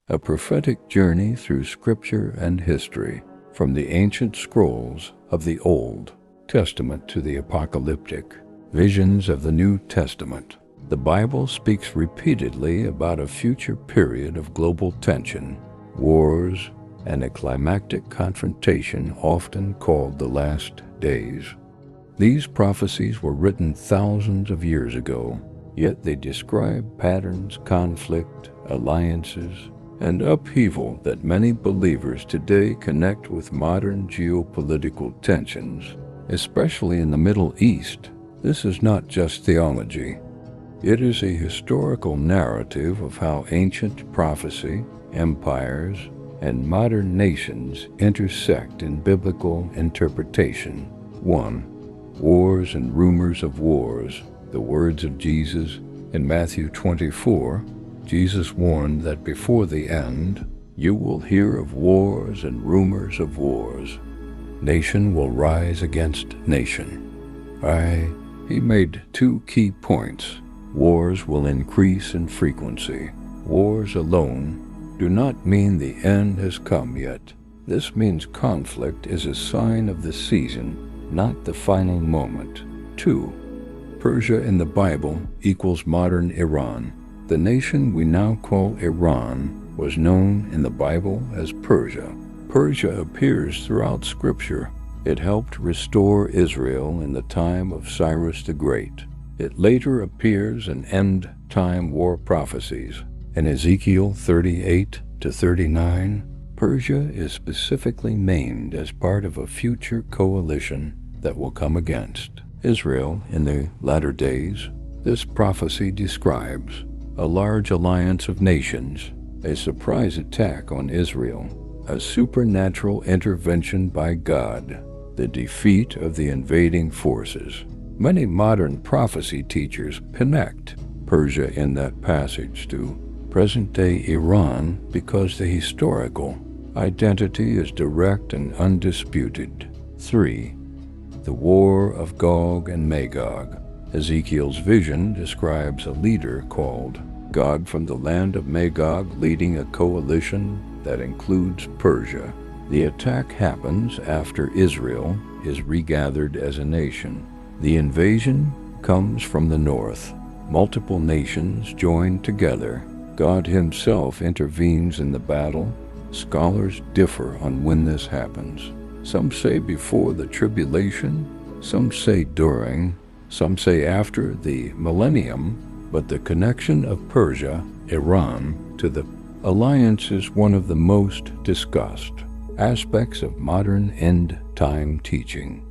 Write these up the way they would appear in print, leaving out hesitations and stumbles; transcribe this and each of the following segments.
a prophetic journey through Scripture and history, from the ancient scrolls of the Old Testament to the apocalyptic visions of the New Testament. The Bible speaks repeatedly about a future period of global tension, wars, and a climactic confrontation often called the last days. These prophecies were written thousands of years ago, yet they describe patterns, conflict, alliances, and upheaval that many believers today connect with modern geopolitical tensions, especially in the Middle East. This is not just theology. It is a historical narrative of how ancient prophecy, empires, and modern nations intersect in biblical interpretation. 1. Wars and rumors of wars. The words of Jesus in Matthew 24. Jesus warned that before the end, you will hear of wars and rumors of wars. Nation will rise against nation. He made two key points. Wars will increase in frequency. Wars alone do not mean the end has come yet. This means conflict is a sign of the season, not the final moment. 2. Persia in the Bible equals modern Iran. The nation we now call Iran was known in the Bible as Persia. Persia appears throughout Scripture. It helped restore Israel in the time of Cyrus the Great. It later appears in end-time war prophecies. In Ezekiel 38-39, Persia is specifically named as part of a future coalition that will come against Israel in the latter days. This prophecy describes a large alliance of nations, a surprise attack on Israel, a supernatural intervention by God, the defeat of the invading forces. Many modern prophecy teachers connect Persia in that passage to present-day Iran because the historical identity is direct and undisputed. 3. The War of Gog and Magog. Ezekiel's vision describes a leader called God from the land of Magog leading a coalition that includes Persia. The attack happens after Israel is regathered as a nation. The invasion comes from the north. Multiple nations join together. God himself intervenes in the battle. Scholars differ on when this happens. Some say before the tribulation, some say during, some say after the millennium, but the connection of Persia, Iran, to the alliance is one of the most discussed aspects of modern end-time teaching.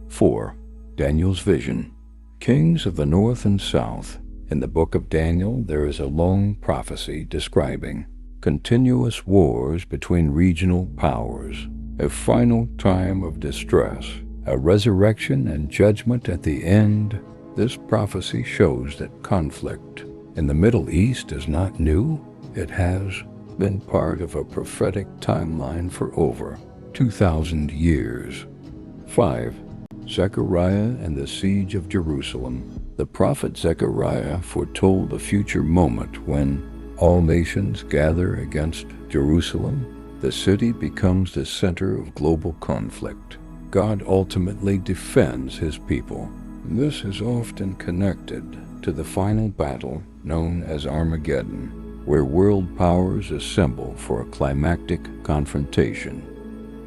4. Daniel's vision. Kings of the north and south. In the book of Daniel, there is a long prophecy describing continuous wars between regional powers, a final time of distress, a resurrection and judgment at the end. This prophecy shows that conflict in the Middle East is not new. It has been part of a prophetic timeline for over 2,000 years. 5. Zechariah and the siege of Jerusalem. The prophet Zechariah foretold a future moment when all nations gather against Jerusalem. The city becomes the center of global conflict. God ultimately defends his people. This is often connected to the final battle known as Armageddon, where world powers assemble for a climactic confrontation.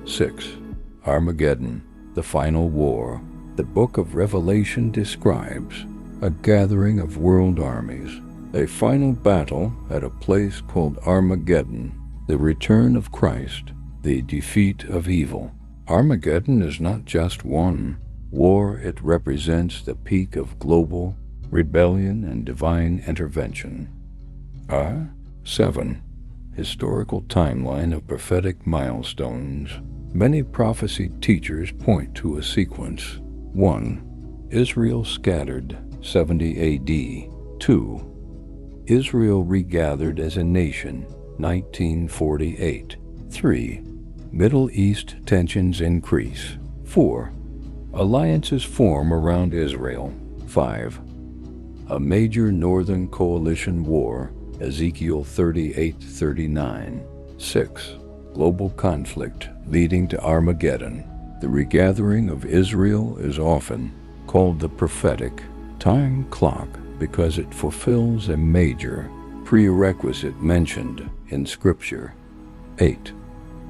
6. Armageddon, the final war. The book of Revelation describes a gathering of world armies, a final battle at a place called Armageddon, the return of Christ, the defeat of evil. Armageddon is not just one war, it represents the peak of global rebellion and divine intervention. 7. Historical timeline of prophetic milestones. Many prophecy teachers point to a sequence. 1. Israel scattered, 70 A.D. 2. Israel regathered as a nation, 1948. 3. Middle East tensions increase. 4. Alliances form around Israel. 5. A major northern coalition war, Ezekiel 38:39. 6. Global conflict leading to Armageddon. The regathering of Israel is often called the prophetic time clock because it fulfills a major prerequisite mentioned in Scripture. 8.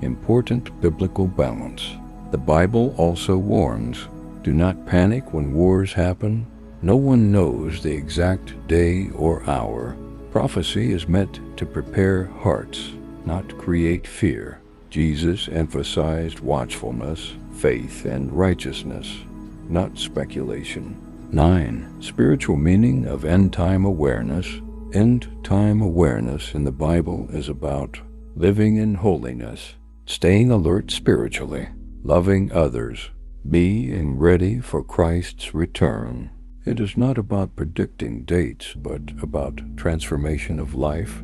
Important biblical balance. The Bible also warns, do not panic when wars happen. No one knows the exact day or hour. Prophecy is meant to prepare hearts, not create fear. Jesus emphasized watchfulness, faith, and righteousness, not speculation. 9. Spiritual meaning of end-time awareness. End-time awareness in the Bible is about living in holiness, staying alert spiritually, loving others, being ready for Christ's return. It is not about predicting dates, but about transformation of life,